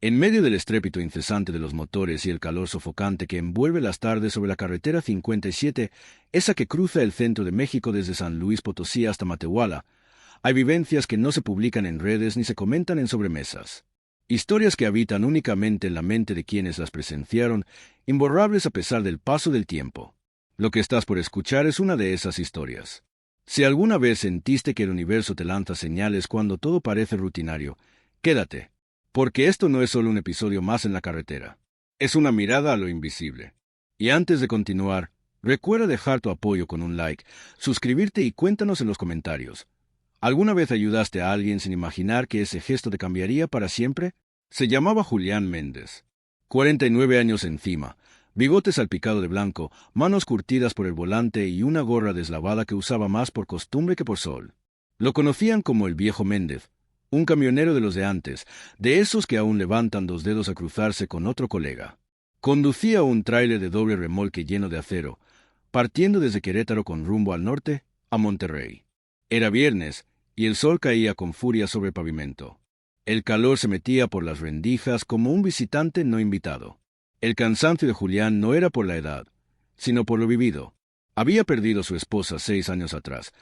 En medio del estrépito incesante de los motores y el calor sofocante que envuelve las tardes sobre la carretera 57, esa que cruza el centro de México desde San Luis Potosí hasta Matehuala, hay vivencias que no se publican en redes ni se comentan en sobremesas. Historias que habitan únicamente en la mente de quienes las presenciaron, imborrables a pesar del paso del tiempo. Lo que estás por escuchar es una de esas historias. Si alguna vez sentiste que el universo te lanza señales cuando todo parece rutinario, quédate, porque esto no es solo un episodio más en la carretera. Es una mirada a lo invisible. Y antes de continuar, recuerda dejar tu apoyo con un like, suscribirte y cuéntanos en los comentarios. ¿Alguna vez ayudaste a alguien sin imaginar que ese gesto te cambiaría para siempre? Se llamaba Julián Méndez. 49 años encima, bigote salpicado de blanco, manos curtidas por el volante y una gorra deslavada que usaba más por costumbre que por sol. Lo conocían como el Viejo Méndez, un camionero de los de antes, de esos que aún levantan dos dedos a cruzarse con otro colega. Conducía un tráiler de doble remolque lleno de acero, partiendo desde Querétaro con rumbo al norte, a Monterrey. Era viernes, y el sol caía con furia sobre el pavimento. El calor se metía por las rendijas como un visitante no invitado. El cansancio de Julián no era por la edad, sino por lo vivido. Había perdido a su esposa 6 años atrás,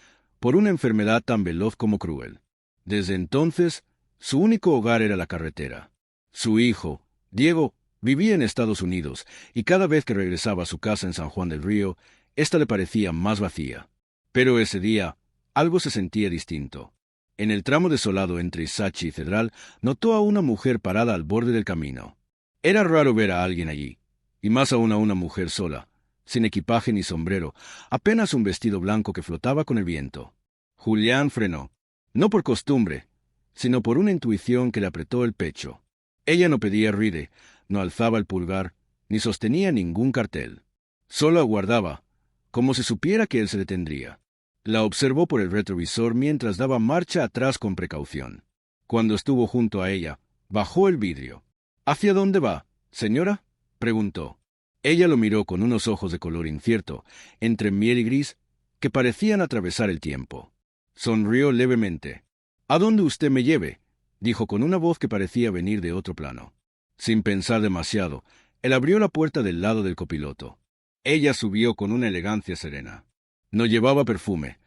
por una enfermedad tan veloz como cruel. Desde entonces, su único hogar era la carretera. Su hijo, Diego, vivía en Estados Unidos, y cada vez que regresaba a su casa en San Juan del Río, ésta le parecía más vacía. Pero ese día, algo se sentía distinto. En el tramo desolado entre Ixachi y Cedral, notó a una mujer parada al borde del camino. Era raro ver a alguien allí, y más aún a una mujer sola, sin equipaje ni sombrero, apenas un vestido blanco que flotaba con el viento. Julián frenó, no por costumbre, sino por una intuición que le apretó el pecho. Ella no pedía ride, no alzaba el pulgar, ni sostenía ningún cartel. Solo aguardaba, como si supiera que él se detendría. La observó por el retrovisor mientras daba marcha atrás con precaución. Cuando estuvo junto a ella, bajó el vidrio. ¿Hacia dónde va, señora?, preguntó. Ella lo miró con unos ojos de color incierto, entre miel y gris, que parecían atravesar el tiempo. Sonrió levemente. «¿A dónde usted me lleve?», dijo con una voz que parecía venir de otro plano. Sin pensar demasiado, él abrió la puerta del lado del copiloto. Ella subió con una elegancia serena. No llevaba perfume,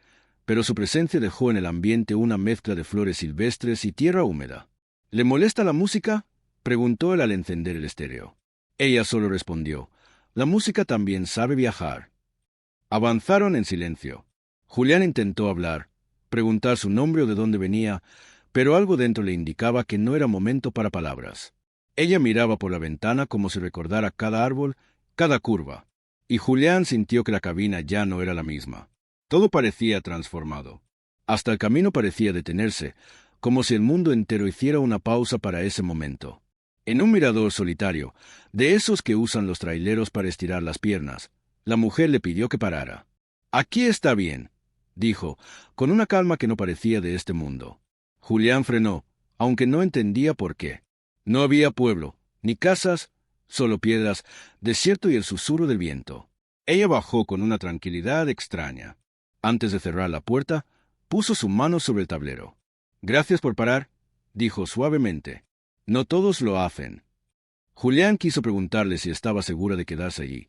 pero su presencia dejó en el ambiente una mezcla de flores silvestres y tierra húmeda. «¿Le molesta la música?», preguntó él al encender el estéreo. Ella solo respondió: «La música también sabe viajar». Avanzaron en silencio. Julián intentó hablar, preguntar su nombre o de dónde venía, pero algo dentro le indicaba que no era momento para palabras. Ella miraba por la ventana como si recordara cada árbol, cada curva, y Julián sintió que la cabina ya no era la misma. Todo parecía transformado. Hasta el camino parecía detenerse, como si el mundo entero hiciera una pausa para ese momento. En un mirador solitario, de esos que usan los traileros para estirar las piernas, la mujer le pidió que parara. «Aquí está bien», dijo, con una calma que no parecía de este mundo. Julián frenó, aunque no entendía por qué. No había pueblo, ni casas, solo piedras, desierto y el susurro del viento. Ella bajó con una tranquilidad extraña. Antes de cerrar la puerta, puso su mano sobre el tablero. «Gracias por parar», dijo suavemente. «No todos lo hacen». Julián quiso preguntarle si estaba segura de quedarse allí,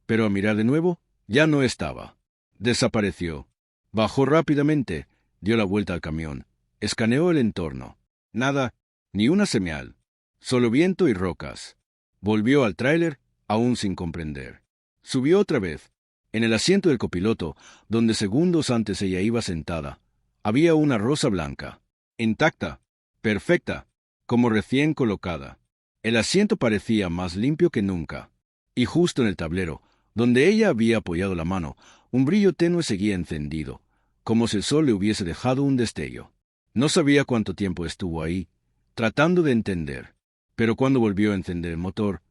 pero al mirar de nuevo, ya no estaba. Desapareció. Bajó rápidamente, dio la vuelta al camión, escaneó el entorno. Nada, ni una señal, solo viento y rocas. Volvió al tráiler, aún sin comprender. Subió otra vez. En el asiento del copiloto, donde segundos antes ella iba sentada, había una rosa blanca, intacta, perfecta, como recién colocada. El asiento parecía más limpio que nunca. Y justo en el tablero, donde ella había apoyado la mano, un brillo tenue seguía encendido, como si el sol le hubiese dejado un destello. No sabía cuánto tiempo estuvo ahí, tratando de entender, pero cuando volvió a encender el motor,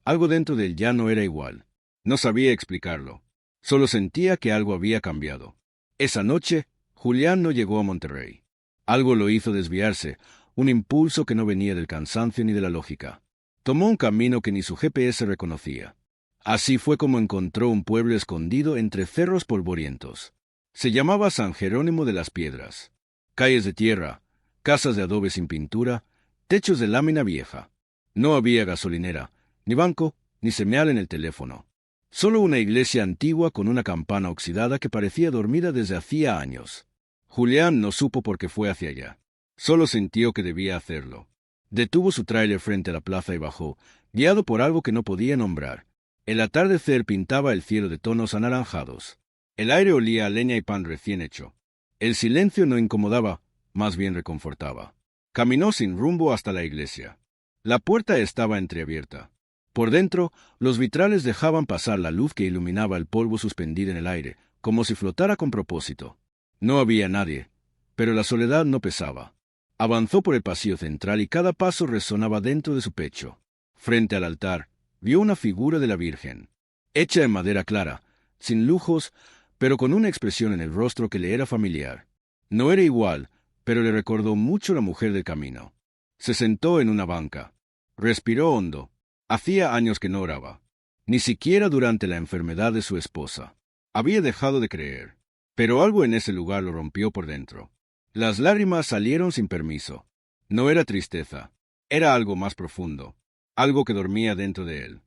algo dentro de él ya no era igual. No sabía explicarlo, solo sentía que algo había cambiado. Esa noche, Julián no llegó a Monterrey. Algo lo hizo desviarse, un impulso que no venía del cansancio ni de la lógica. Tomó un camino que ni su GPS reconocía. Así fue como encontró un pueblo escondido entre cerros polvorientos. Se llamaba San Jerónimo de las Piedras. Calles de tierra, casas de adobe sin pintura, techos de lámina vieja. No había gasolinera, ni banco, ni señal en el teléfono. Solo una iglesia antigua con una campana oxidada que parecía dormida desde hacía años. Julián no supo por qué fue hacia allá. Solo sintió que debía hacerlo. Detuvo su tráiler frente a la plaza y bajó, guiado por algo que no podía nombrar. El atardecer pintaba el cielo de tonos anaranjados. El aire olía a leña y pan recién hecho. El silencio no incomodaba, más bien reconfortaba. Caminó sin rumbo hasta la iglesia. La puerta estaba entreabierta. Por dentro, los vitrales dejaban pasar la luz que iluminaba el polvo suspendido en el aire, como si flotara con propósito. No había nadie, pero la soledad no pesaba. Avanzó por el pasillo central y cada paso resonaba dentro de su pecho. Frente al altar, vio una figura de la Virgen, hecha en madera clara, sin lujos, pero con una expresión en el rostro que le era familiar. No era igual, pero le recordó mucho la mujer del camino. Se sentó en una banca. Respiró hondo. Hacía años que no oraba. Ni siquiera durante la enfermedad de su esposa. Había dejado de creer. Pero algo en ese lugar lo rompió por dentro. Las lágrimas salieron sin permiso. No era tristeza. Era algo más profundo. Algo que dormía dentro de él.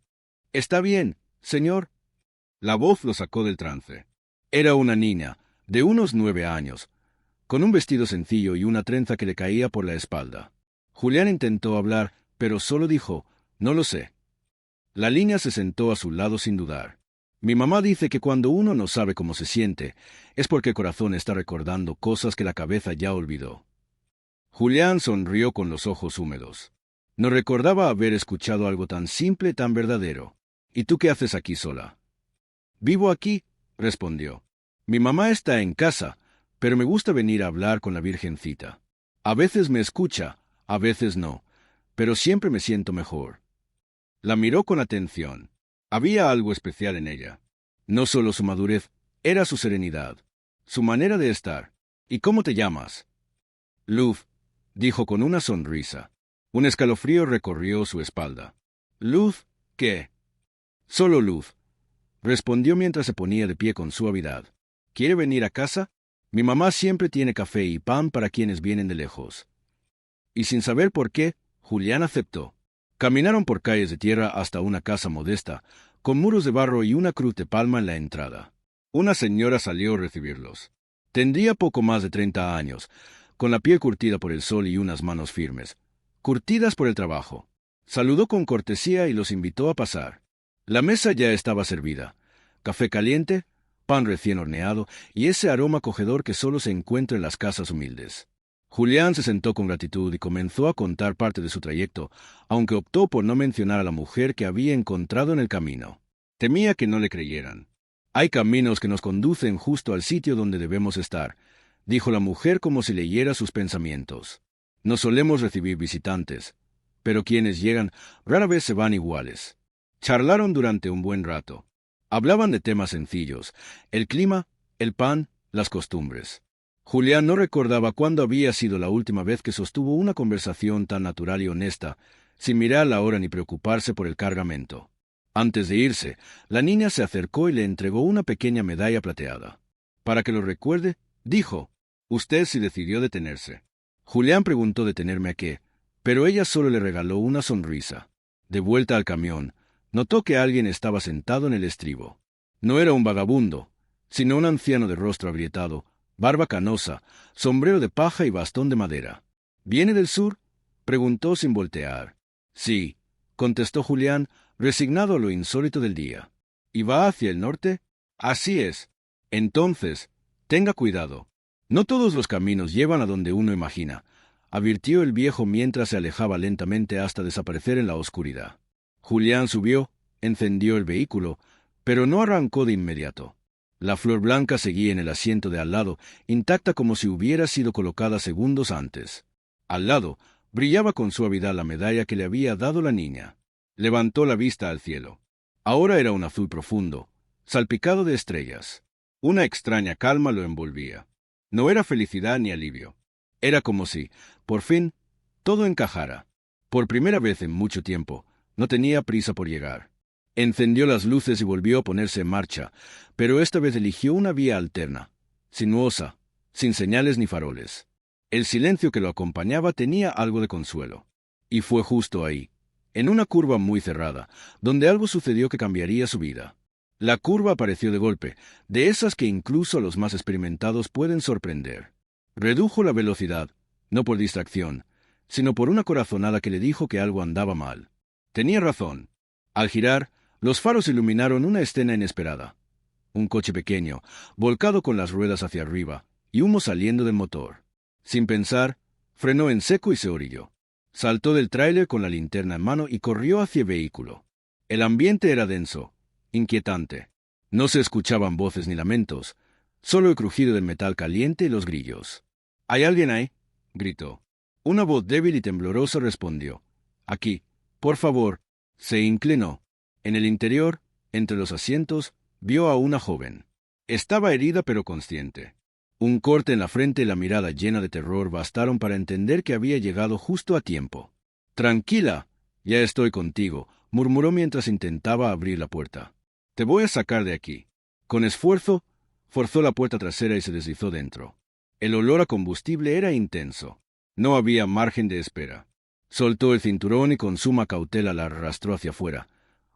«Está bien, señor». La voz lo sacó del trance. Era una niña, de unos 9 años, con un vestido sencillo y una trenza que le caía por la espalda. Julián intentó hablar, pero solo dijo, «No lo sé». La niña se sentó a su lado sin dudar. «Mi mamá dice que cuando uno no sabe cómo se siente, es porque el corazón está recordando cosas que la cabeza ya olvidó». Julián sonrió con los ojos húmedos. No recordaba haber escuchado algo tan simple, tan verdadero. «¿Y tú qué haces aquí sola?» «Vivo aquí», respondió. «Mi mamá está en casa, pero me gusta venir a hablar con la Virgencita. A veces me escucha, a veces no, pero siempre me siento mejor». La miró con atención. Había algo especial en ella. No solo su madurez, era su serenidad, su manera de estar. «¿Y cómo te llamas?» «Luz», dijo con una sonrisa. Un escalofrío recorrió su espalda. «¿Luz qué?» «Solo Luz», respondió mientras se ponía de pie con suavidad. «¿Quiere venir a casa? Mi mamá siempre tiene café y pan para quienes vienen de lejos». Y sin saber por qué, Julián aceptó. Caminaron por calles de tierra hasta una casa modesta, con muros de barro y una cruz de palma en la entrada. Una señora salió a recibirlos. Tendría poco más de 30 años, con la piel curtida por el sol y unas manos firmes, curtidas por el trabajo. Saludó con cortesía y los invitó a pasar. La mesa ya estaba servida. Café caliente, pan recién horneado y ese aroma acogedor que solo se encuentra en las casas humildes. Julián se sentó con gratitud y comenzó a contar parte de su trayecto, aunque optó por no mencionar a la mujer que había encontrado en el camino. Temía que no le creyeran. «Hay caminos que nos conducen justo al sitio donde debemos estar», dijo la mujer como si leyera sus pensamientos. «No solemos recibir visitantes, pero quienes llegan rara vez se van iguales». Charlaron durante un buen rato. Hablaban de temas sencillos: el clima, el pan, las costumbres. Julián no recordaba cuándo había sido la última vez que sostuvo una conversación tan natural y honesta, sin mirar la hora ni preocuparse por el cargamento. Antes de irse, la niña se acercó y le entregó una pequeña medalla plateada. «Para que lo recuerde», dijo. «Usted sí decidió detenerse». Julián preguntó detenerme a qué, pero ella solo le regaló una sonrisa. De vuelta al camión, notó que alguien estaba sentado en el estribo. No era un vagabundo, sino un anciano de rostro agrietado, barba canosa, sombrero de paja y bastón de madera. «¿Viene del sur?», preguntó sin voltear. «Sí», contestó Julián, resignado a lo insólito del día. «¿Y va hacia el norte?». «Así es». «Entonces, tenga cuidado. No todos los caminos llevan a donde uno imagina», advirtió el viejo mientras se alejaba lentamente hasta desaparecer en la oscuridad. Julián subió, encendió el vehículo, pero no arrancó de inmediato. La flor blanca seguía en el asiento de al lado, intacta como si hubiera sido colocada segundos antes. Al lado, brillaba con suavidad la medalla que le había dado la niña. Levantó la vista al cielo. Ahora era un azul profundo, salpicado de estrellas. Una extraña calma lo envolvía. No era felicidad ni alivio. Era como si, por fin, todo encajara. Por primera vez en mucho tiempo, no tenía prisa por llegar. Encendió las luces y volvió a ponerse en marcha, pero esta vez eligió una vía alterna, sinuosa, sin señales ni faroles. El silencio que lo acompañaba tenía algo de consuelo. Y fue justo ahí, en una curva muy cerrada, donde algo sucedió que cambiaría su vida. La curva apareció de golpe, de esas que incluso a los más experimentados pueden sorprender. Redujo la velocidad, no por distracción, sino por una corazonada que le dijo que algo andaba mal. Tenía razón. Al girar, los faros iluminaron una escena inesperada. Un coche pequeño, volcado con las ruedas hacia arriba, y humo saliendo del motor. Sin pensar, frenó en seco y se orilló. Saltó del tráiler con la linterna en mano y corrió hacia el vehículo. El ambiente era denso, inquietante. No se escuchaban voces ni lamentos, solo el crujido del metal caliente y los grillos. —¿Hay alguien ahí? —gritó. Una voz débil y temblorosa respondió. —Aquí, por favor. Se inclinó. En el interior, entre los asientos, vio a una joven. Estaba herida pero consciente. Un corte en la frente y la mirada llena de terror bastaron para entender que había llegado justo a tiempo. —Tranquila, ya estoy contigo —murmuró mientras intentaba abrir la puerta. —Te voy a sacar de aquí. Con esfuerzo, forzó la puerta trasera y se deslizó dentro. El olor a combustible era intenso. No había margen de espera. Soltó el cinturón y con suma cautela la arrastró hacia afuera,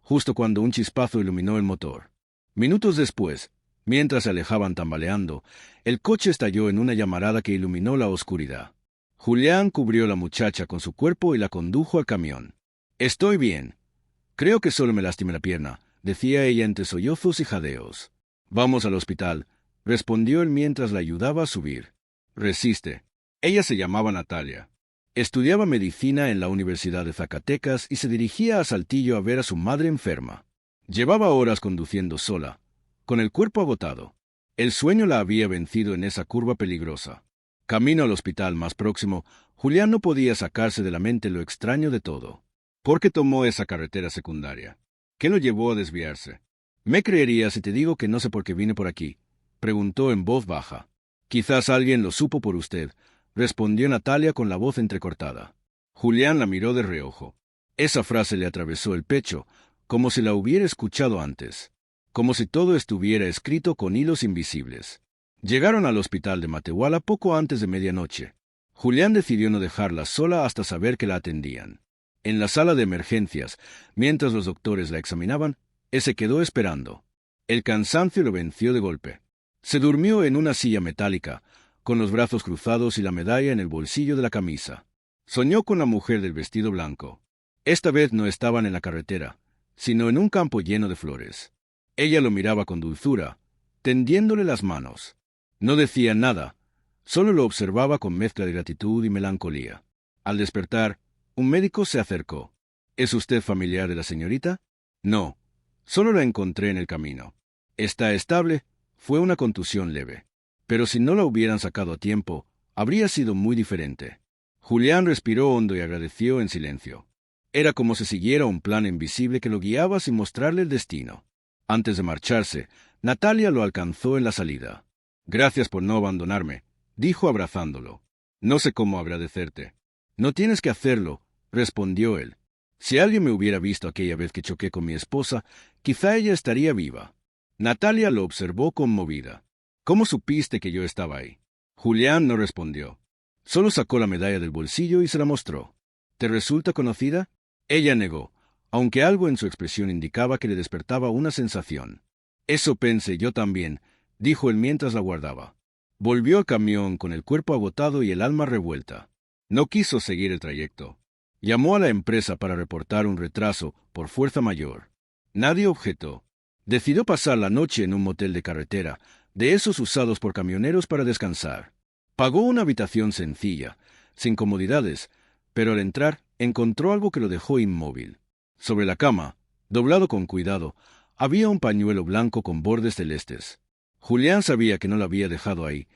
justo cuando un chispazo iluminó el motor. Minutos después, mientras se alejaban tambaleando, el coche estalló en una llamarada que iluminó la oscuridad. Julián cubrió a la muchacha con su cuerpo y la condujo al camión. —Estoy bien. Creo que solo me lastimé la pierna —decía ella entre sollozos y jadeos. —Vamos al hospital —respondió él mientras la ayudaba a subir. —Resiste. Ella se llamaba Natalia. Estudiaba medicina en la Universidad de Zacatecas y se dirigía a Saltillo a ver a su madre enferma. Llevaba horas conduciendo sola, con el cuerpo agotado. El sueño la había vencido en esa curva peligrosa. Camino al hospital más próximo, Julián no podía sacarse de la mente lo extraño de todo. ¿Por qué tomó esa carretera secundaria? ¿Qué lo llevó a desviarse? —¿Me creerías si te digo que no sé por qué vine por aquí? —preguntó en voz baja. —Quizás alguien lo supo por usted —respondió Natalia con la voz entrecortada. Julián la miró de reojo. Esa frase le atravesó el pecho, como si la hubiera escuchado antes, como si todo estuviera escrito con hilos invisibles. Llegaron al hospital de Matehuala poco antes de medianoche. Julián decidió no dejarla sola hasta saber que la atendían. En la sala de emergencias, mientras los doctores la examinaban, él se quedó esperando. El cansancio lo venció de golpe. Se durmió en una silla metálica, con los brazos cruzados y la medalla en el bolsillo de la camisa. Soñó con la mujer del vestido blanco. Esta vez no estaban en la carretera, sino en un campo lleno de flores. Ella lo miraba con dulzura, tendiéndole las manos. No decía nada, solo lo observaba con mezcla de gratitud y melancolía. Al despertar, un médico se acercó. —¿Es usted familiar de la señorita? —No, solo la encontré en el camino. —¿Está estable? Fue una contusión leve. Pero si no la hubieran sacado a tiempo, habría sido muy diferente. Julián respiró hondo y agradeció en silencio. Era como si siguiera un plan invisible que lo guiaba sin mostrarle el destino. Antes de marcharse, Natalia lo alcanzó en la salida. —Gracias por no abandonarme —dijo abrazándolo—. No sé cómo agradecerte. —No tienes que hacerlo —respondió él. Si alguien me hubiera visto aquella vez que choqué con mi esposa, quizá ella estaría viva. Natalia lo observó conmovida. —¿Cómo supiste que yo estaba ahí? Julián no respondió. Solo sacó la medalla del bolsillo y se la mostró. —¿Te resulta conocida? Ella negó, aunque algo en su expresión indicaba que le despertaba una sensación. —Eso pensé yo también —dijo él mientras la guardaba. Volvió al camión con el cuerpo agotado y el alma revuelta. No quiso seguir el trayecto. Llamó a la empresa para reportar un retraso por fuerza mayor. Nadie objetó. Decidió pasar la noche en un motel de carretera, de esos usados por camioneros para descansar. Pagó una habitación sencilla, sin comodidades, pero al entrar encontró algo que lo dejó inmóvil. Sobre la cama, doblado con cuidado, había un pañuelo blanco con bordes celestes. Julián sabía que no lo había dejado ahí,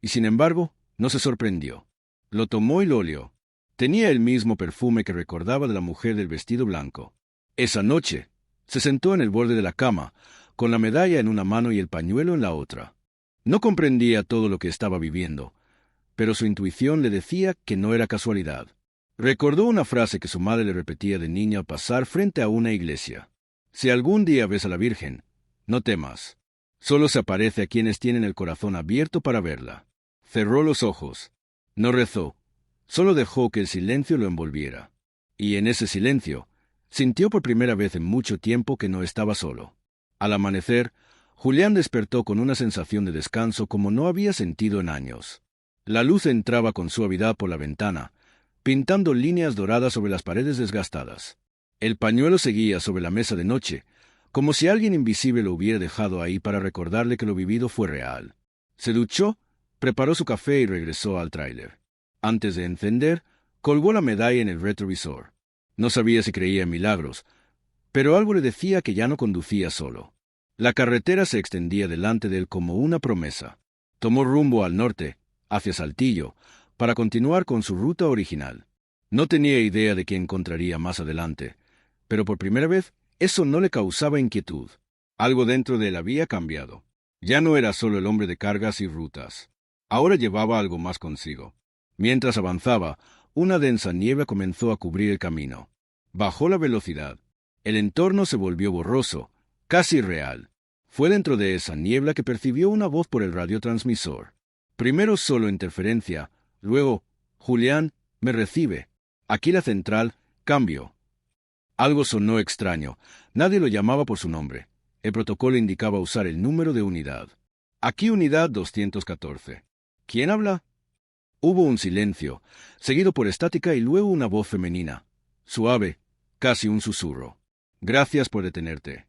y sin embargo no se sorprendió. Lo tomó y lo olió. Tenía el mismo perfume que recordaba de la mujer del vestido blanco. Esa noche, se sentó en el borde de la cama, con la medalla en una mano y el pañuelo en la otra. No comprendía todo lo que estaba viviendo, pero su intuición le decía que no era casualidad. Recordó una frase que su madre le repetía de niña al pasar frente a una iglesia. Si algún día ves a la Virgen, no temas. Solo se aparece a quienes tienen el corazón abierto para verla. Cerró los ojos. No rezó. Solo dejó que el silencio lo envolviera. Y en ese silencio, Sintió por primera vez en mucho tiempo que no estaba solo. Al amanecer, Julián despertó con una sensación de descanso como no había sentido en años. La luz entraba con suavidad por la ventana, pintando líneas doradas sobre las paredes desgastadas. El pañuelo seguía sobre la mesa de noche, como si alguien invisible lo hubiera dejado ahí para recordarle que lo vivido fue real. Se duchó, preparó su café y regresó al tráiler. Antes de encender, colgó la medalla en el retrovisor. No sabía si creía en milagros, pero algo le decía que ya no conducía solo. La carretera se extendía delante de él como una promesa. Tomó rumbo al norte, hacia Saltillo, para continuar con su ruta original. No tenía idea de qué encontraría más adelante, pero por primera vez eso no le causaba inquietud. Algo dentro de él había cambiado. Ya no era solo el hombre de cargas y rutas. Ahora llevaba algo más consigo. Mientras avanzaba, una densa niebla comenzó a cubrir el camino. Bajó la velocidad. El entorno se volvió borroso, casi irreal. Fue dentro de esa niebla que percibió una voz por el radiotransmisor. Primero solo interferencia, luego, Julián, me recibe. Aquí la central, cambio. Algo sonó extraño. Nadie lo llamaba por su nombre. El protocolo indicaba usar el número de unidad. Aquí unidad 214. ¿Quién habla? Hubo un silencio, seguido por estática y luego una voz femenina. Suave, casi un susurro. Gracias por detenerte.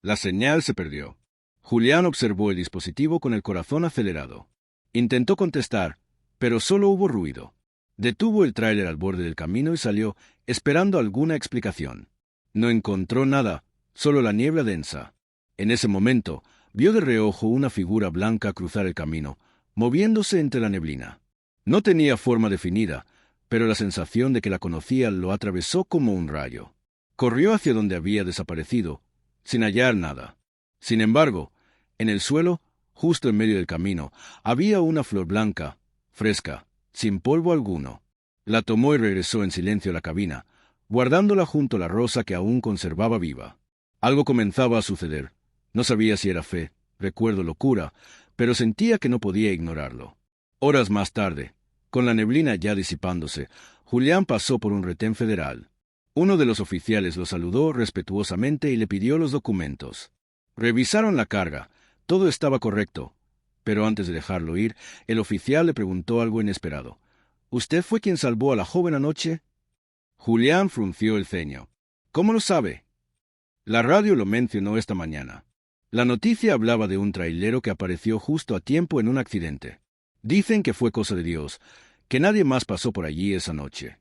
La señal se perdió. Julián observó el dispositivo con el corazón acelerado. Intentó contestar, pero solo hubo ruido. Detuvo el tráiler al borde del camino y salió, esperando alguna explicación. No encontró nada, solo la niebla densa. En ese momento, vio de reojo una figura blanca cruzar el camino, moviéndose entre la neblina. No tenía forma definida, pero la sensación de que la conocía lo atravesó como un rayo. Corrió hacia donde había desaparecido, sin hallar nada. Sin embargo, en el suelo, justo en medio del camino, había una flor blanca, fresca, sin polvo alguno. La tomó y regresó en silencio a la cabina, guardándola junto a la rosa que aún conservaba viva. Algo comenzaba a suceder. No sabía si era fe, recuerdo, locura, pero sentía que no podía ignorarlo. Horas más tarde, con la neblina ya disipándose, Julián pasó por un retén federal. Uno de los oficiales lo saludó respetuosamente y le pidió los documentos. Revisaron la carga. Todo estaba correcto. Pero antes de dejarlo ir, el oficial le preguntó algo inesperado. ¿Usted fue quien salvó a la joven anoche? Julián frunció el ceño. ¿Cómo lo sabe? La radio lo mencionó esta mañana. La noticia hablaba de un trailero que apareció justo a tiempo en un accidente. Dicen que fue cosa de Dios, que nadie más pasó por allí esa noche.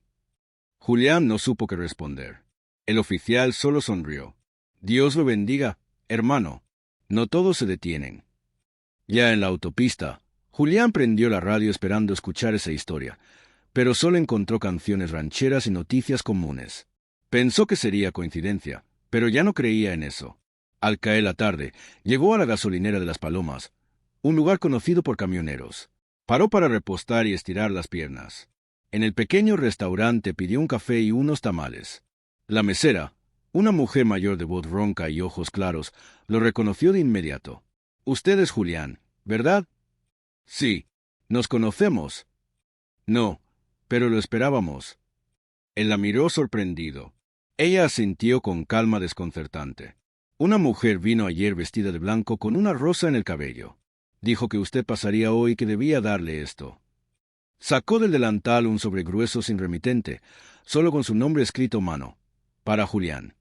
Julián no supo qué responder. El oficial solo sonrió. Dios lo bendiga, hermano. No todos se detienen. Ya en la autopista, Julián prendió la radio esperando escuchar esa historia, pero solo encontró canciones rancheras y noticias comunes. Pensó que sería coincidencia, pero ya no creía en eso. Al caer la tarde, llegó a la gasolinera de Las Palomas, un lugar conocido por camioneros. Paró para repostar y estirar las piernas. En el pequeño restaurante pidió un café y unos tamales. La mesera, una mujer mayor de voz ronca y ojos claros, lo reconoció de inmediato. «Usted es Julián, ¿verdad?» «Sí. ¿Nos conocemos?» «No, pero lo esperábamos». Él la miró sorprendido. Ella asintió con calma desconcertante. «Una mujer vino ayer vestida de blanco con una rosa en el cabello. Dijo que usted pasaría hoy y que debía darle esto». Sacó del delantal un sobre grueso sin remitente, solo con su nombre escrito a mano. «Para Julián».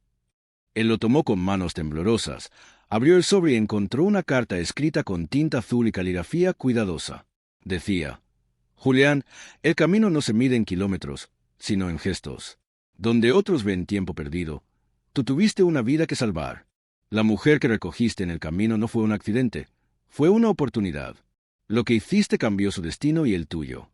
Él lo tomó con manos temblorosas, abrió el sobre y encontró una carta escrita con tinta azul y caligrafía cuidadosa. Decía: «Julián, el camino no se mide en kilómetros, sino en gestos. Donde otros ven tiempo perdido, tú tuviste una vida que salvar. La mujer que recogiste en el camino no fue un accidente, fue una oportunidad. Lo que hiciste cambió su destino y el tuyo».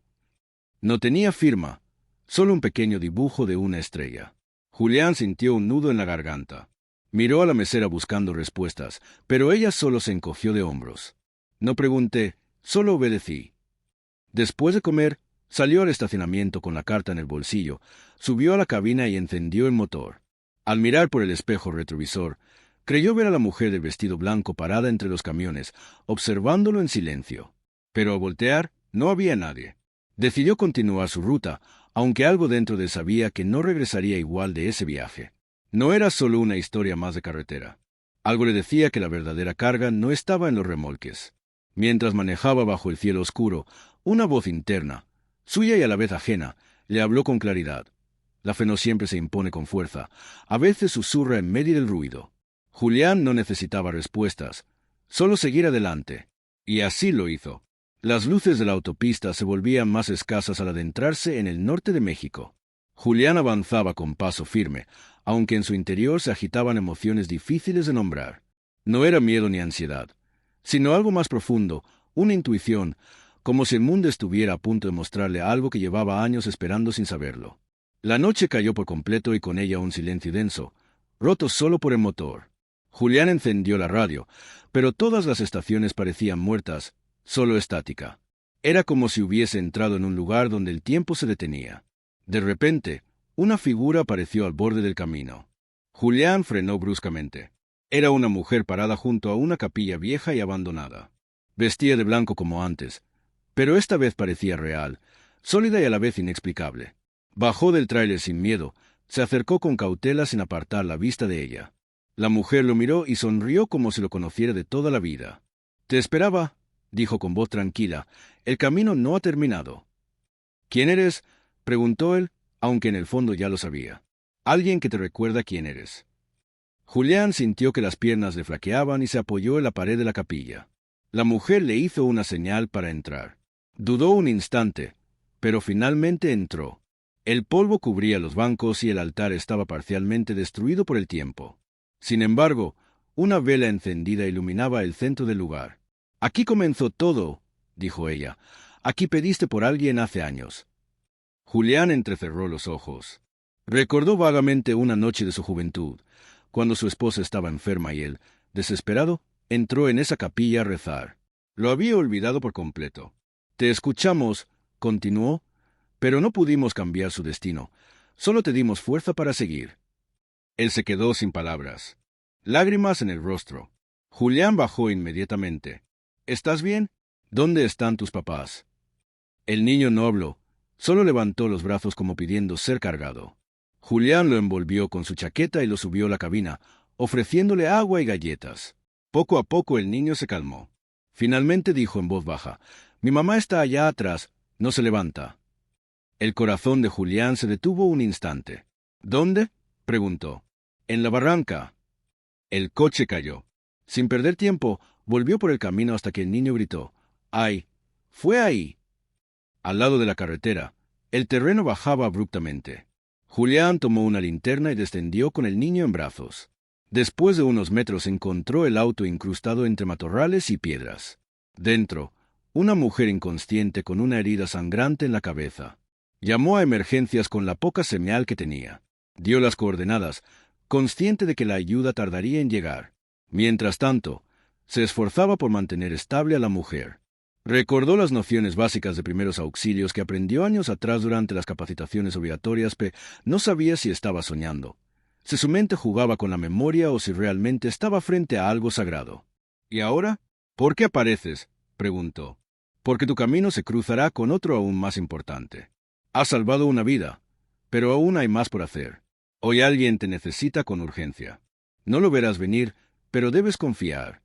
No tenía firma, solo un pequeño dibujo de una estrella. Julián sintió un nudo en la garganta. Miró a la mesera buscando respuestas, pero ella solo se encogió de hombros. No pregunté, solo obedecí. Después de comer, salió al estacionamiento con la carta en el bolsillo, subió a la cabina y encendió el motor. Al mirar por el espejo retrovisor, creyó ver a la mujer del vestido blanco parada entre los camiones, observándolo en silencio. Pero al voltear, no había nadie. Decidió continuar su ruta, aunque algo dentro de él sabía que no regresaría igual de ese viaje. No era solo una historia más de carretera. Algo le decía que la verdadera carga no estaba en los remolques. Mientras manejaba bajo el cielo oscuro, una voz interna, suya y a la vez ajena, le habló con claridad. La fe no siempre se impone con fuerza, a veces susurra en medio del ruido. Julián no necesitaba respuestas, solo seguir adelante. Y así lo hizo. Las luces de la autopista se volvían más escasas al adentrarse en el norte de México. Julián avanzaba con paso firme, aunque en su interior se agitaban emociones difíciles de nombrar. No era miedo ni ansiedad, sino algo más profundo, una intuición, como si el mundo estuviera a punto de mostrarle algo que llevaba años esperando sin saberlo. La noche cayó por completo y con ella un silencio denso, roto solo por el motor. Julián encendió la radio, pero todas las estaciones parecían muertas, solo estática. Era como si hubiese entrado en un lugar donde el tiempo se detenía. De repente, una figura apareció al borde del camino. Julián frenó bruscamente. Era una mujer parada junto a una capilla vieja y abandonada. Vestía de blanco como antes, pero esta vez parecía real, sólida y a la vez inexplicable. Bajó del tráiler sin miedo, se acercó con cautela sin apartar la vista de ella. La mujer lo miró y sonrió como si lo conociera de toda la vida. «Te esperaba», dijo con voz tranquila, «el camino no ha terminado». «¿Quién eres?», preguntó él, aunque en el fondo ya lo sabía. «Alguien que te recuerda quién eres». Julián sintió que las piernas le flaqueaban y se apoyó en la pared de la capilla. La mujer le hizo una señal para entrar. Dudó un instante, pero finalmente entró. El polvo cubría los bancos y el altar estaba parcialmente destruido por el tiempo. Sin embargo, una vela encendida iluminaba el centro del lugar. «Aquí comenzó todo», dijo ella. «Aquí pediste por alguien hace años». Julián entrecerró los ojos. Recordó vagamente una noche de su juventud, cuando su esposa estaba enferma y él, desesperado, entró en esa capilla a rezar. Lo había olvidado por completo. «Te escuchamos», continuó, «pero no pudimos cambiar su destino. Solo te dimos fuerza para seguir». Él se quedó sin palabras, lágrimas en el rostro. Julián bajó inmediatamente. «¿Estás bien? ¿Dónde están tus papás?» El niño no habló, solo levantó los brazos como pidiendo ser cargado. Julián lo envolvió con su chaqueta y lo subió a la cabina, ofreciéndole agua y galletas. Poco a poco el niño se calmó. Finalmente dijo en voz baja: «Mi mamá está allá atrás, no se levanta». El corazón de Julián se detuvo un instante. «¿Dónde?», preguntó. «En la barranca». El coche cayó. Sin perder tiempo, volvió por el camino hasta que el niño gritó: «¡Ay! ¡Fue ahí!». Al lado de la carretera, el terreno bajaba abruptamente. Julián tomó una linterna y descendió con el niño en brazos. Después de unos metros encontró el auto incrustado entre matorrales y piedras. Dentro, una mujer inconsciente con una herida sangrante en la cabeza. Llamó a emergencias con la poca señal que tenía. Dio las coordenadas, consciente de que la ayuda tardaría en llegar. Mientras tanto, se esforzaba por mantener estable a la mujer. Recordó las nociones básicas de primeros auxilios que aprendió años atrás durante las capacitaciones obligatorias, pero no sabía si estaba soñando, si su mente jugaba con la memoria o si realmente estaba frente a algo sagrado. «¿Y ahora? ¿Por qué apareces?», preguntó. «Porque tu camino se cruzará con otro aún más importante. Has salvado una vida, pero aún hay más por hacer. Hoy alguien te necesita con urgencia. No lo verás venir, pero debes confiar».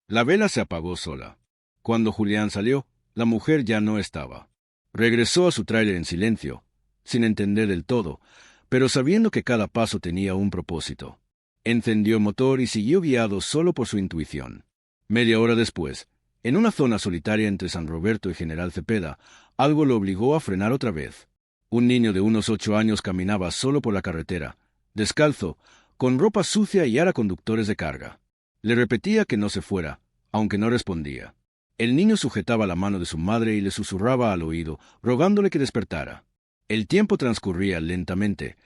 La vela se apagó sola. Cuando Julián salió, la mujer ya no estaba. Regresó a su tráiler en silencio, sin entender del todo, pero sabiendo que cada paso tenía un propósito. Encendió el motor y siguió guiado solo por su intuición. Media hora después, en una zona solitaria entre San Roberto y General Cepeda, algo lo obligó a frenar otra vez. Un niño de unos 8 años caminaba solo por la carretera, descalzo, con ropa sucia y ara conductores de carga. Le repetía que no se fuera, aunque no respondía. El niño sujetaba la mano de su madre y le susurraba al oído, rogándole que despertara. El tiempo transcurría lentamente.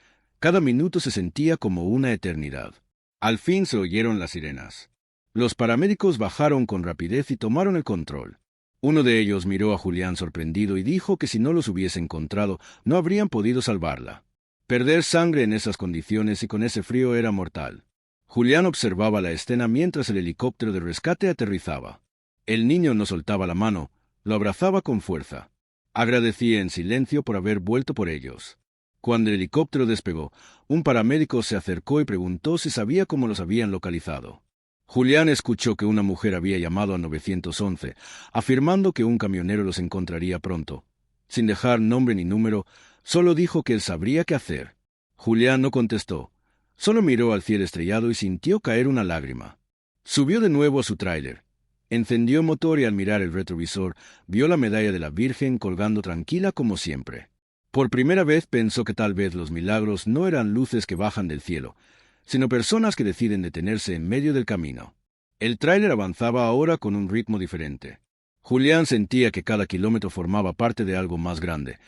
Cada minuto se sentía como una eternidad. Al fin se oyeron las sirenas. Los paramédicos bajaron con rapidez y tomaron el control. Uno de ellos miró a Julián sorprendido y dijo que si no los hubiese encontrado, no habrían podido salvarla. Perder sangre en esas condiciones y con ese frío era mortal. Julián observaba la escena mientras el helicóptero de rescate aterrizaba. El niño no soltaba la mano, lo abrazaba con fuerza. Agradecía en silencio por haber vuelto por ellos. Cuando el helicóptero despegó, un paramédico se acercó y preguntó si sabía cómo los habían localizado. Julián escuchó que una mujer había llamado a 911, afirmando que un camionero los encontraría pronto. Sin dejar nombre ni número, solo dijo que él sabría qué hacer. Julián no contestó, solo miró al cielo estrellado y sintió caer una lágrima. Subió de nuevo a su tráiler. Encendió el motor y al mirar el retrovisor, vio la medalla de la Virgen colgando tranquila como siempre. Por primera vez pensó que tal vez los milagros no eran luces que bajan del cielo, sino personas que deciden detenerse en medio del camino. El tráiler avanzaba ahora con un ritmo diferente. Julián sentía que cada kilómetro formaba parte de algo más grande,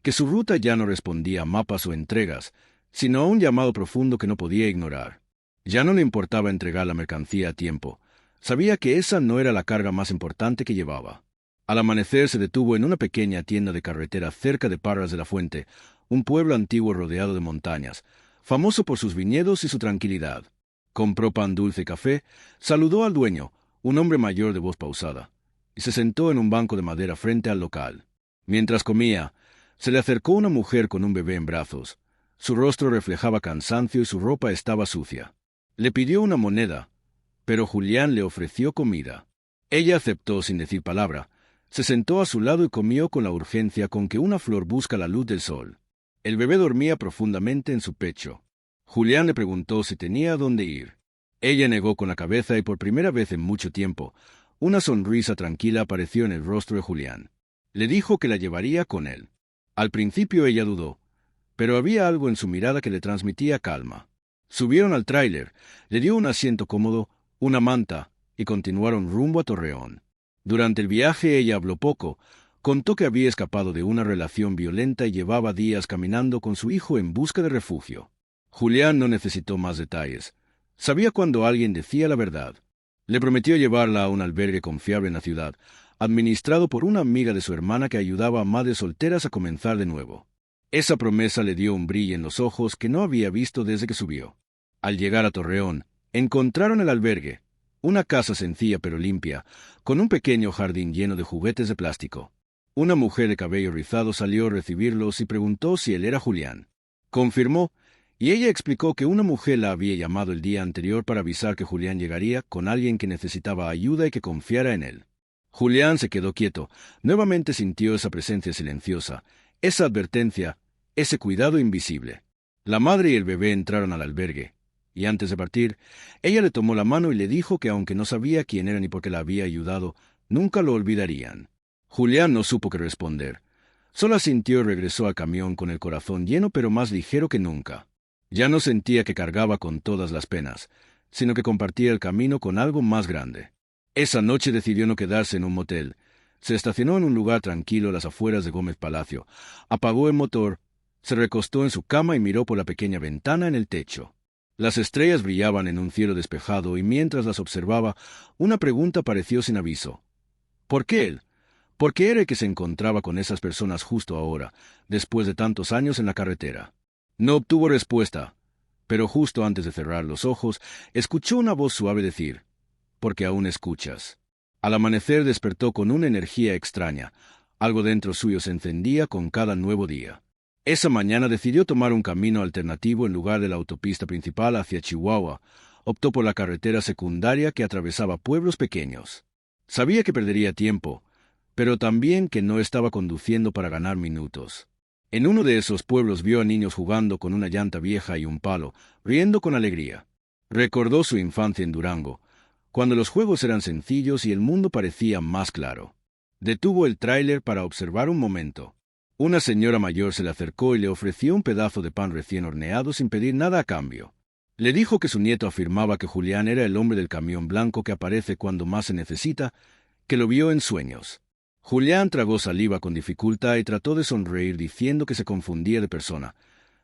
que su ruta ya no respondía a mapas o entregas, sino a un llamado profundo que no podía ignorar. Ya no le importaba entregar la mercancía a tiempo. Sabía que esa no era la carga más importante que llevaba. Al amanecer se detuvo en una pequeña tienda de carretera cerca de Parras de la Fuente, un pueblo antiguo rodeado de montañas, famoso por sus viñedos y su tranquilidad. Compró pan dulce y café, saludó al dueño, un hombre mayor de voz pausada, y se sentó en un banco de madera frente al local. Mientras comía, se le acercó una mujer con un bebé en brazos. Su rostro reflejaba cansancio y su ropa estaba sucia. Le pidió una moneda, pero Julián le ofreció comida. Ella aceptó sin decir palabra. Se sentó a su lado y comió con la urgencia con que una flor busca la luz del sol. El bebé dormía profundamente en su pecho. Julián le preguntó si tenía dónde ir. Ella negó con la cabeza y por primera vez en mucho tiempo, una sonrisa tranquila apareció en el rostro de Julián. Le dijo que la llevaría con él. Al principio ella dudó, pero había algo en su mirada que le transmitía calma. Subieron al tráiler, le dio un asiento cómodo, una manta, y continuaron rumbo a Torreón. Durante el viaje ella habló poco. Contó que había escapado de una relación violenta y llevaba días caminando con su hijo en busca de refugio. Julián no necesitó más detalles. Sabía cuando alguien decía la verdad. Le prometió llevarla a un albergue confiable en la ciudad, administrado por una amiga de su hermana que ayudaba a madres solteras a comenzar de nuevo. Esa promesa le dio un brillo en los ojos que no había visto desde que subió. Al llegar a Torreón, encontraron el albergue, una casa sencilla pero limpia, con un pequeño jardín lleno de juguetes de plástico. Una mujer de cabello rizado salió a recibirlos y preguntó si él era Julián. Confirmó, y ella explicó que una mujer la había llamado el día anterior para avisar que Julián llegaría con alguien que necesitaba ayuda y que confiara en él. Julián se quedó quieto. Nuevamente sintió esa presencia silenciosa, esa advertencia, ese cuidado invisible. La madre y el bebé entraron al albergue, y antes de partir, ella le tomó la mano y le dijo que aunque no sabía quién era ni por qué la había ayudado, nunca lo olvidarían. Julián no supo qué responder. Solo asintió y regresó al camión con el corazón lleno pero más ligero que nunca. Ya no sentía que cargaba con todas las penas, sino que compartía el camino con algo más grande. Esa noche decidió no quedarse en un motel. Se estacionó en un lugar tranquilo a las afueras de Gómez Palacio, apagó el motor, se recostó en su cama y miró por la pequeña ventana en el techo. Las estrellas brillaban en un cielo despejado y mientras las observaba, una pregunta apareció sin aviso. ¿Por qué él? ¿Por qué era el que se encontraba con esas personas justo ahora, después de tantos años en la carretera? No obtuvo respuesta, pero justo antes de cerrar los ojos, escuchó una voz suave decir, «Porque aún escuchas». Al amanecer despertó con una energía extraña. Algo dentro suyo se encendía con cada nuevo día. Esa mañana decidió tomar un camino alternativo en lugar de la autopista principal hacia Chihuahua. Optó por la carretera secundaria que atravesaba pueblos pequeños. Sabía que perdería tiempo, pero también que no estaba conduciendo para ganar minutos. En uno de esos pueblos vio a niños jugando con una llanta vieja y un palo, riendo con alegría. Recordó su infancia en Durango, cuando los juegos eran sencillos y el mundo parecía más claro. Detuvo el tráiler para observar un momento. Una señora mayor se le acercó y le ofreció un pedazo de pan recién horneado sin pedir nada a cambio. Le dijo que su nieto afirmaba que Julián era el hombre del camión blanco que aparece cuando más se necesita, que lo vio en sueños. Julián tragó saliva con dificultad y trató de sonreír diciendo que se confundía de persona,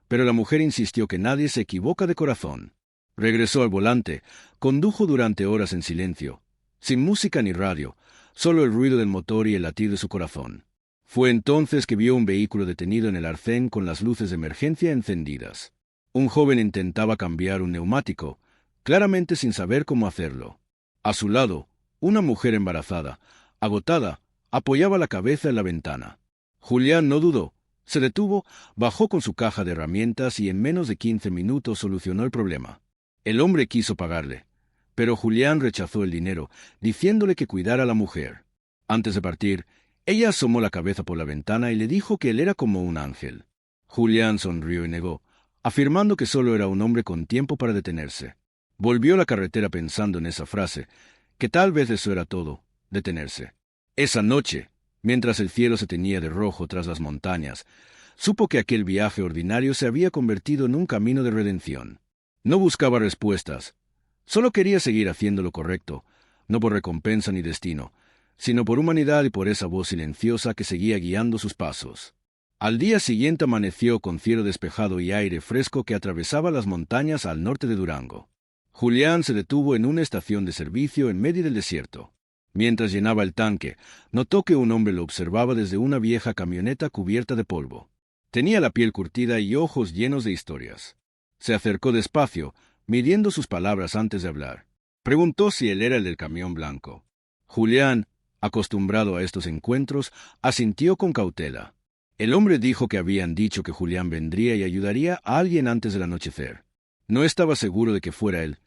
pero la mujer insistió que nadie se equivoca de corazón. Regresó al volante, condujo durante horas en silencio, sin música ni radio, solo el ruido del motor y el latir de su corazón. Fue entonces que vio un vehículo detenido en el arcén con las luces de emergencia encendidas. Un joven intentaba cambiar un neumático, claramente sin saber cómo hacerlo. A su lado, una mujer embarazada, agotada, apoyaba la cabeza en la ventana. Julián no dudó. Se detuvo, bajó con su caja de herramientas y en menos de 15 minutos solucionó el problema. El hombre quiso pagarle, pero Julián rechazó el dinero, diciéndole que cuidara a la mujer. Antes de partir, ella asomó la cabeza por la ventana y le dijo que él era como un ángel. Julián sonrió y negó, afirmando que solo era un hombre con tiempo para detenerse. Volvió a la carretera pensando en esa frase, que tal vez eso era todo, detenerse. Esa noche, mientras el cielo se teñía de rojo tras las montañas, supo que aquel viaje ordinario se había convertido en un camino de redención. No buscaba respuestas, solo quería seguir haciendo lo correcto, no por recompensa ni destino, sino por humanidad y por esa voz silenciosa que seguía guiando sus pasos. Al día siguiente amaneció con cielo despejado y aire fresco que atravesaba las montañas al norte de Durango. Julián se detuvo en una estación de servicio en medio del desierto. Mientras llenaba el tanque, notó que un hombre lo observaba desde una vieja camioneta cubierta de polvo. Tenía la piel curtida y ojos llenos de historias. Se acercó despacio, midiendo sus palabras antes de hablar. Preguntó si él era el del camión blanco. Julián, acostumbrado a estos encuentros, asintió con cautela. El hombre dijo que habían dicho que Julián vendría y ayudaría a alguien antes del anochecer. No estaba seguro de que fuera él,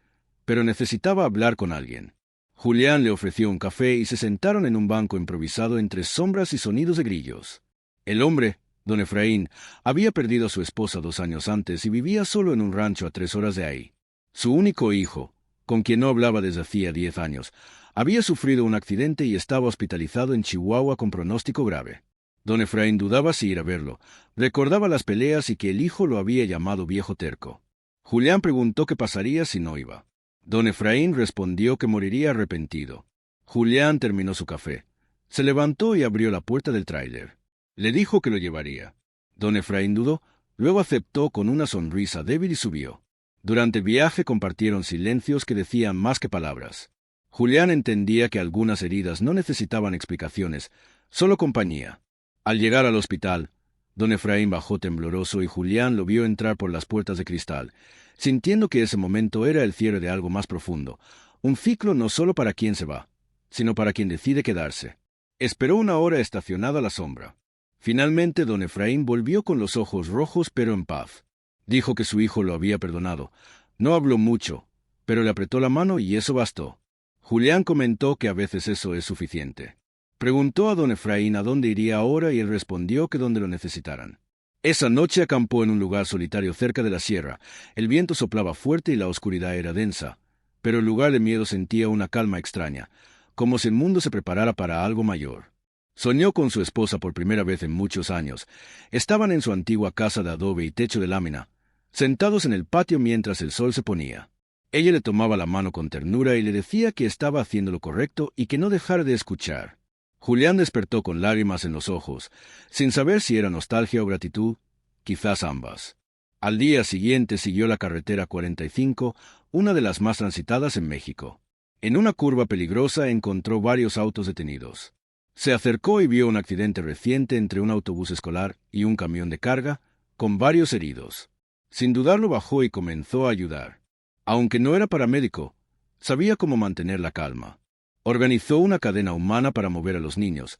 pero necesitaba hablar con alguien. Julián le ofreció un café y se sentaron en un banco improvisado entre sombras y sonidos de grillos. El hombre, don Efraín, había perdido a su esposa 2 años antes y vivía solo en un rancho a 3 horas de ahí. Su único hijo, con quien no hablaba desde hacía 10 años, había sufrido un accidente y estaba hospitalizado en Chihuahua con pronóstico grave. Don Efraín dudaba si ir a verlo, recordaba las peleas y que el hijo lo había llamado viejo terco. Julián preguntó qué pasaría si no iba. Don Efraín respondió que moriría arrepentido. Julián terminó su café. Se levantó y abrió la puerta del tráiler. Le dijo que lo llevaría. Don Efraín dudó, luego aceptó con una sonrisa débil y subió. Durante el viaje compartieron silencios que decían más que palabras. Julián entendía que algunas heridas no necesitaban explicaciones, solo compañía. Al llegar al hospital, don Efraín bajó tembloroso y Julián lo vio entrar por las puertas de cristal, sintiendo que ese momento era el cierre de algo más profundo, un ciclo no solo para quien se va, sino para quien decide quedarse. Esperó 1 hora estacionado a la sombra. Finalmente don Efraín volvió con los ojos rojos pero en paz. Dijo que su hijo lo había perdonado. No habló mucho, pero le apretó la mano y eso bastó. Julián comentó que a veces eso es suficiente. Preguntó a don Efraín a dónde iría ahora y él respondió que donde lo necesitaran. Esa noche acampó en un lugar solitario cerca de la sierra. El viento soplaba fuerte y la oscuridad era densa, pero en lugar de miedo sentía una calma extraña, como si el mundo se preparara para algo mayor. Soñó con su esposa por primera vez en muchos años. Estaban en su antigua casa de adobe y techo de lámina, sentados en el patio mientras el sol se ponía. Ella le tomaba la mano con ternura y le decía que estaba haciendo lo correcto y que no dejara de escuchar. Julián despertó con lágrimas en los ojos, sin saber si era nostalgia o gratitud, quizás ambas. Al día siguiente siguió la carretera 45, una de las más transitadas en México. En una curva peligrosa encontró varios autos detenidos. Se acercó y vio un accidente reciente entre un autobús escolar y un camión de carga, con varios heridos. Sin dudarlo bajó y comenzó a ayudar. Aunque no era paramédico, sabía cómo mantener la calma. Organizó una cadena humana para mover a los niños,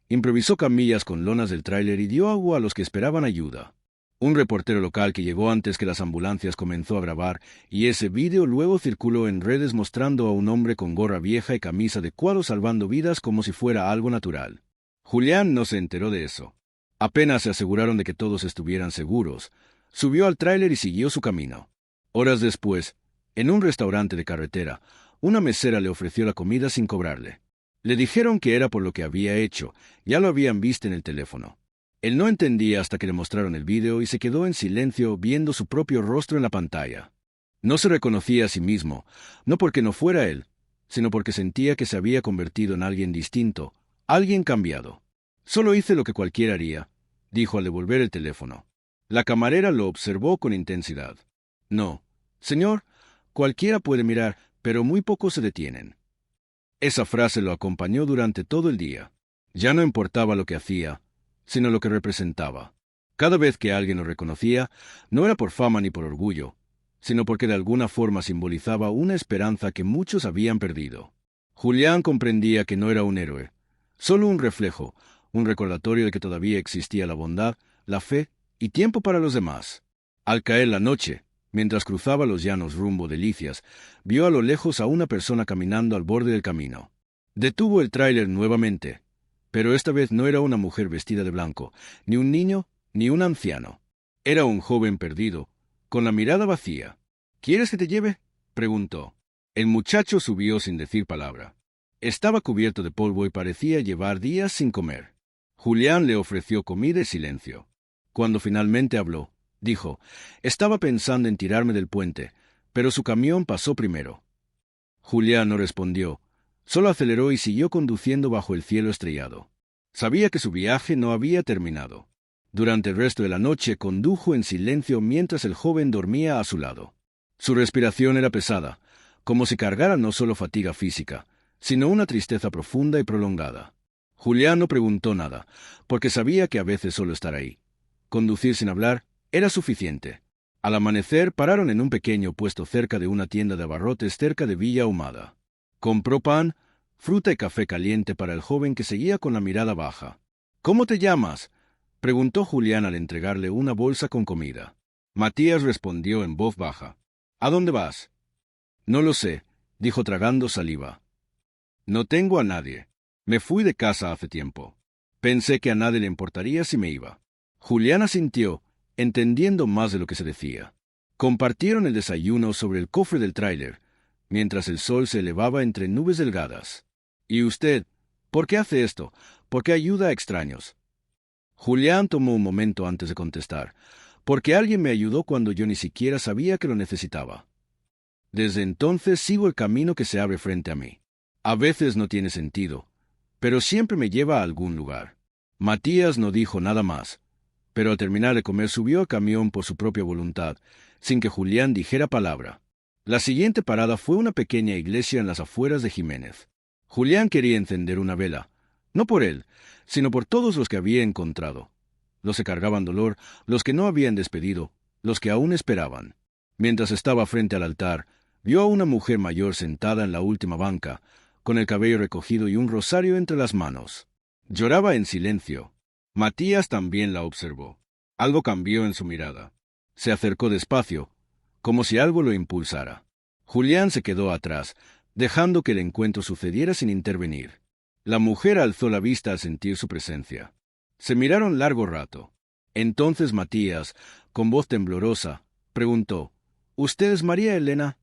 improvisó camillas con lonas del tráiler y dio agua a los que esperaban ayuda. Un reportero local que llegó antes que las ambulancias comenzó a grabar, y ese vídeo luego circuló en redes mostrando a un hombre con gorra vieja y camisa de cuadro salvando vidas como si fuera algo natural. Julián no se enteró de eso. Apenas se aseguraron de que todos estuvieran seguros, subió al tráiler y siguió su camino. Horas después, en un restaurante de carretera, una mesera le ofreció la comida sin cobrarle. Le dijeron que era por lo que había hecho, ya lo habían visto en el teléfono. Él no entendía hasta que le mostraron el vídeo y se quedó en silencio viendo su propio rostro en la pantalla. No se reconocía a sí mismo, no porque no fuera él, sino porque sentía que se había convertido en alguien distinto, alguien cambiado. Solo hice lo que cualquiera haría, dijo al devolver el teléfono. La camarera lo observó con intensidad. No, señor, cualquiera puede mirar, pero muy pocos se detienen. Esa frase lo acompañó durante todo el día. Ya no importaba lo que hacía, sino lo que representaba. Cada vez que alguien lo reconocía, no era por fama ni por orgullo, sino porque de alguna forma simbolizaba una esperanza que muchos habían perdido. Julián comprendía que no era un héroe, solo un reflejo, un recordatorio de que todavía existía la bondad, la fe y tiempo para los demás. Al caer la noche, mientras cruzaba los llanos rumbo de Licias, vio a lo lejos a una persona caminando al borde del camino. Detuvo el tráiler nuevamente, pero esta vez no era una mujer vestida de blanco, ni un niño, ni un anciano. Era un joven perdido, con la mirada vacía. ¿Quieres que te lleve?, preguntó. El muchacho subió sin decir palabra. Estaba cubierto de polvo y parecía llevar días sin comer. Julián le ofreció comida y silencio. Cuando finalmente habló, dijo: «Estaba pensando en tirarme del puente, pero su camión pasó primero». Julián no respondió, solo aceleró y siguió conduciendo bajo el cielo estrellado. Sabía que su viaje no había terminado. Durante el resto de la noche condujo en silencio mientras el joven dormía a su lado. Su respiración era pesada, como si cargara no solo fatiga física, sino una tristeza profunda y prolongada. Julián no preguntó nada, porque sabía que a veces solo estar ahí, conducir sin hablar, era suficiente. Al amanecer pararon en un pequeño puesto cerca de una tienda de abarrotes cerca de Villa Ahumada. Compró pan, fruta y café caliente para el joven que seguía con la mirada baja. «¿Cómo te llamas?», preguntó Julián al entregarle una bolsa con comida. Matías respondió en voz baja: «¿A dónde vas?». «No lo sé», dijo tragando saliva. «No tengo a nadie. Me fui de casa hace tiempo. Pensé que a nadie le importaría si me iba». Julián asintió, entendiendo más de lo que se decía. Compartieron el desayuno sobre el cofre del tráiler, mientras el sol se elevaba entre nubes delgadas. «¿Y usted? ¿Por qué hace esto? ¿Por qué ayuda a extraños?». Julián tomó un momento antes de contestar. «Porque alguien me ayudó cuando yo ni siquiera sabía que lo necesitaba. Desde entonces sigo el camino que se abre frente a mí. A veces no tiene sentido, pero siempre me lleva a algún lugar». Matías no dijo nada más, pero al terminar de comer subió al camión por su propia voluntad, sin que Julián dijera palabra. La siguiente parada fue una pequeña iglesia en las afueras de Jiménez. Julián quería encender una vela, no por él, sino por todos los que había encontrado, los que cargaban dolor, los que no habían despedido, los que aún esperaban. Mientras estaba frente al altar, vio a una mujer mayor sentada en la última banca, con el cabello recogido y un rosario entre las manos. Lloraba en silencio. Matías también la observó. Algo cambió en su mirada. Se acercó despacio, como si algo lo impulsara. Julián se quedó atrás, dejando que el encuentro sucediera sin intervenir. La mujer alzó la vista al sentir su presencia. Se miraron largo rato. Entonces Matías, con voz temblorosa, preguntó: «¿Usted es María Elena?».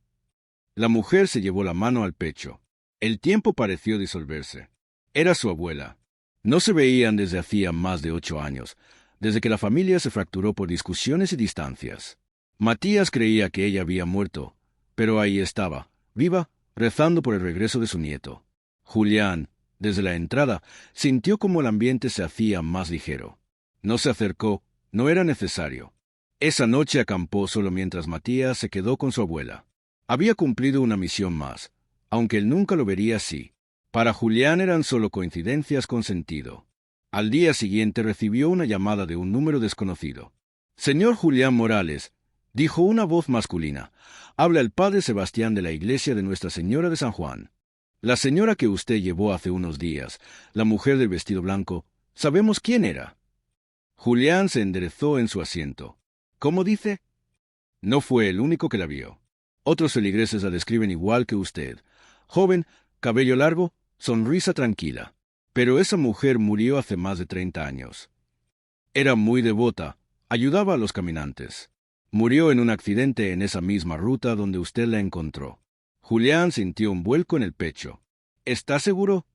La mujer se llevó la mano al pecho. El tiempo pareció disolverse. Era su abuela. No se veían desde hacía más de 8 años, desde que la familia se fracturó por discusiones y distancias. Matías creía que ella había muerto, pero ahí estaba, viva, rezando por el regreso de su nieto. Julián, desde la entrada, sintió como el ambiente se hacía más ligero. No se acercó, no era necesario. Esa noche acampó solo mientras Matías se quedó con su abuela. Había cumplido una misión más, aunque él nunca lo vería así. Para Julián eran solo coincidencias con sentido. Al día siguiente recibió una llamada de un número desconocido. «Señor Julián Morales», dijo una voz masculina, «habla el padre Sebastián de la iglesia de Nuestra Señora de San Juan. La señora que usted llevó hace unos días, la mujer del vestido blanco, sabemos quién era». Julián se enderezó en su asiento. «¿Cómo dice?». «No fue el único que la vio. Otros feligreses la describen igual que usted. Joven, cabello largo, sonrisa tranquila. Pero esa mujer murió hace más de 30 años. Era muy devota, ayudaba a los caminantes. Murió en un accidente en esa misma ruta donde usted la encontró». Julián sintió un vuelco en el pecho. «¿Está seguro?».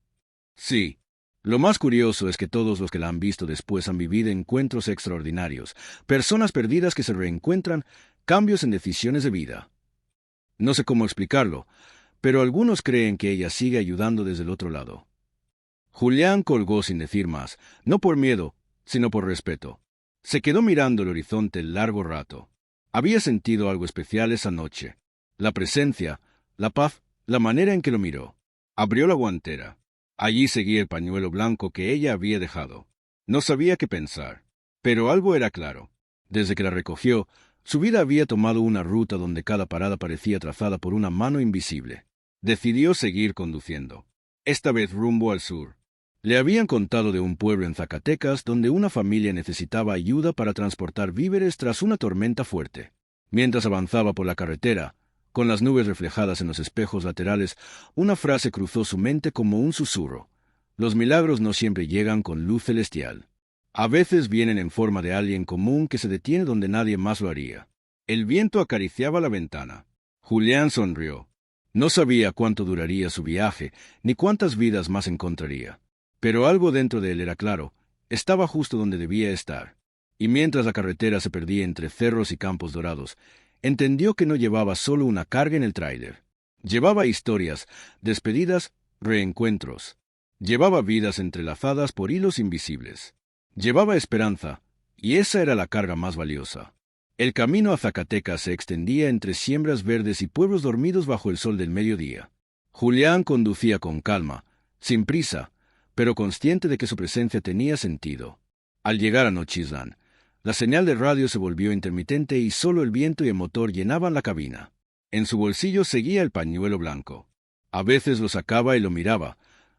«Sí. Lo más curioso es que todos los que la han visto después han vivido encuentros extraordinarios, personas perdidas que se reencuentran, cambios en decisiones de vida. No sé cómo explicarlo, pero algunos creen que ella sigue ayudando desde el otro lado». Julián colgó sin decir más, no por miedo, sino por respeto. Se quedó mirando el horizonte largo rato. Había sentido algo especial esa noche. La presencia, la paz, la manera en que lo miró. Abrió la guantera. Allí seguía el pañuelo blanco que ella había dejado. No sabía qué pensar, pero algo era claro. Desde que la recogió, su vida había tomado una ruta donde cada parada parecía trazada por una mano invisible. Decidió seguir conduciendo, esta vez rumbo al sur. Le habían contado de un pueblo en Zacatecas donde una familia necesitaba ayuda para transportar víveres tras una tormenta fuerte. Mientras avanzaba por la carretera, con las nubes reflejadas en los espejos laterales, una frase cruzó su mente como un susurro. Los milagros no siempre llegan con luz celestial. A veces vienen en forma de alguien común que se detiene donde nadie más lo haría. El viento acariciaba la ventana. Julián sonrió. No sabía cuánto duraría su viaje, ni cuántas vidas más encontraría. Pero algo dentro de él era claro, estaba justo donde debía estar. Y mientras la carretera se perdía entre cerros y campos dorados, entendió que no llevaba solo una carga en el tráiler. Llevaba historias, despedidas, reencuentros. Llevaba vidas entrelazadas por hilos invisibles. Llevaba esperanza, y esa era la carga más valiosa. El camino a Zacatecas se extendía entre siembras verdes y pueblos dormidos bajo el sol del mediodía. Julián conducía con calma, sin prisa, pero consciente de que su presencia tenía sentido. Al llegar a Nochistlán, la señal de radio se volvió intermitente y solo el viento y el motor llenaban la cabina. En su bolsillo seguía el pañuelo blanco. A veces lo sacaba y lo miraba,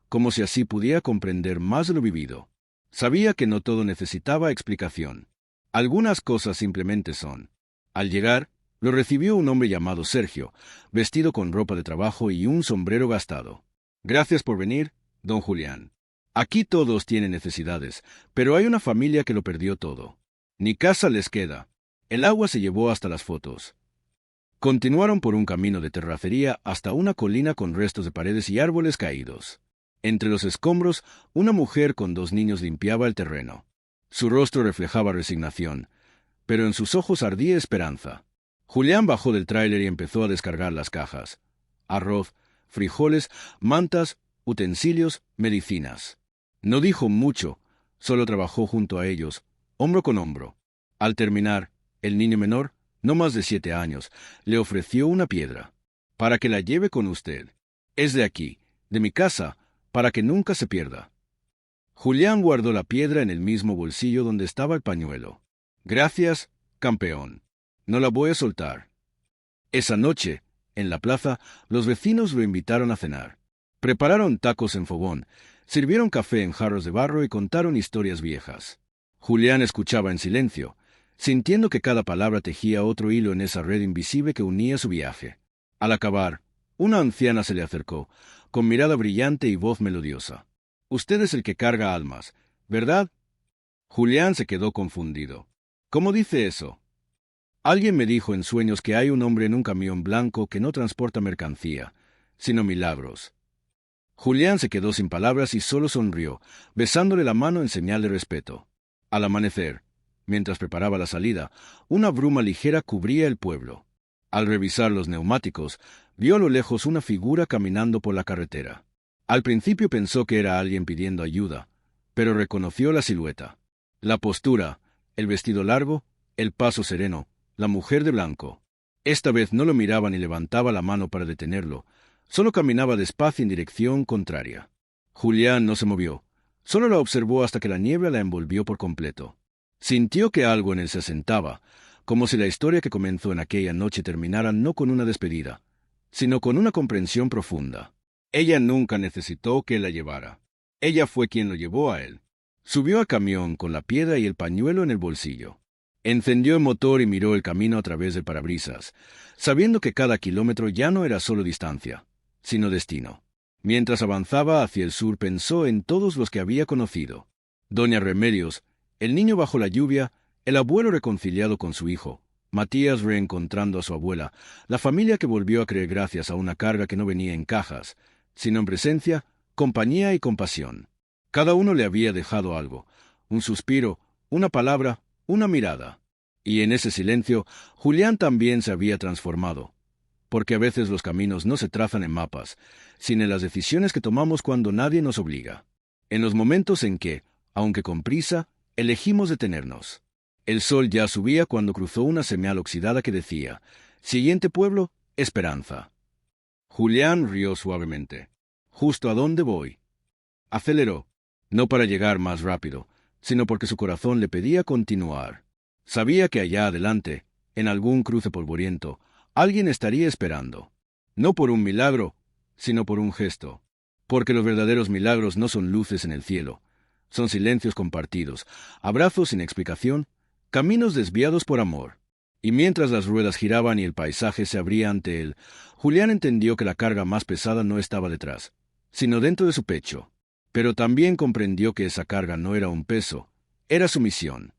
como si así pudiera comprender más de lo vivido. Sabía que no todo necesitaba explicación. Algunas cosas simplemente son. Al llegar, lo recibió un hombre llamado Sergio, vestido con ropa de trabajo y un sombrero gastado. «Gracias por venir, don Julián. Aquí todos tienen necesidades, pero hay una familia que lo perdió todo. Ni casa les queda. El agua se llevó hasta las fotos». Continuaron por un camino de terracería hasta una colina con restos de paredes y árboles caídos. Entre los escombros, una mujer con 2 niños limpiaba el terreno. Su rostro reflejaba resignación, pero en sus ojos ardía esperanza. Julián bajó del tráiler y empezó a descargar las cajas. Arroz, frijoles, mantas, utensilios, medicinas. No dijo mucho, solo trabajó junto a ellos, hombro con hombro. Al terminar, el niño menor, no más de 7 años, le ofreció una piedra. «Para que la lleve con usted. Es de aquí, de mi casa, para que nunca se pierda». Julián guardó la piedra en el mismo bolsillo donde estaba el pañuelo. «Gracias, campeón. No la voy a soltar». Esa noche, en la plaza, los vecinos lo invitaron a cenar. Prepararon tacos en fogón, sirvieron café en jarros de barro y contaron historias viejas. Julián escuchaba en silencio, sintiendo que cada palabra tejía otro hilo en esa red invisible que unía su viaje. Al acabar, una anciana se le acercó, con mirada brillante y voz melodiosa. «Usted es el que carga almas, ¿verdad?» Julián se quedó confundido. «¿Cómo dice eso?» «Alguien me dijo en sueños que hay un hombre en un camión blanco que no transporta mercancía, sino milagros». Julián se quedó sin palabras y solo sonrió, besándole la mano en señal de respeto. Al amanecer, mientras preparaba la salida, una bruma ligera cubría el pueblo. Al revisar los neumáticos, vio a lo lejos una figura caminando por la carretera. Al principio pensó que era alguien pidiendo ayuda, pero reconoció la silueta. La postura, el vestido largo, el paso sereno, la mujer de blanco. Esta vez no lo miraba ni levantaba la mano para detenerlo, solo caminaba despacio en dirección contraria. Julián no se movió, solo la observó hasta que la niebla la envolvió por completo. Sintió que algo en él se asentaba, como si la historia que comenzó en aquella noche terminara no con una despedida, sino con una comprensión profunda. Ella nunca necesitó que la llevara. Ella fue quien lo llevó a él. Subió al camión con la piedra y el pañuelo en el bolsillo. Encendió el motor y miró el camino a través del parabrisas, sabiendo que cada kilómetro ya no era solo distancia, sino destino. Mientras avanzaba hacia el sur pensó en todos los que había conocido. Doña Remedios, el niño bajo la lluvia, el abuelo reconciliado con su hijo, Matías reencontrando a su abuela, la familia que volvió a creer gracias a una carga que no venía en cajas, sino en presencia, compañía y compasión. Cada uno le había dejado algo, un suspiro, una palabra, una mirada. Y en ese silencio, Julián también se había transformado. Porque a veces los caminos no se trazan en mapas, sino en las decisiones que tomamos cuando nadie nos obliga. En los momentos en que, aunque con prisa, elegimos detenernos. El sol ya subía cuando cruzó una señal oxidada que decía: «Siguiente pueblo, Esperanza». Julián rió suavemente. «¿Justo a dónde voy?». Aceleró, no para llegar más rápido, sino porque su corazón le pedía continuar. Sabía que allá adelante, en algún cruce polvoriento, alguien estaría esperando. No por un milagro, sino por un gesto. porque los verdaderos milagros no son luces en el cielo, son silencios compartidos, abrazos sin explicación, caminos desviados por amor. Y mientras las ruedas giraban y el paisaje se abría ante él, Julián entendió que la carga más pesada no estaba detrás, sino dentro de su pecho. Pero también comprendió que esa carga no era un peso, era su misión.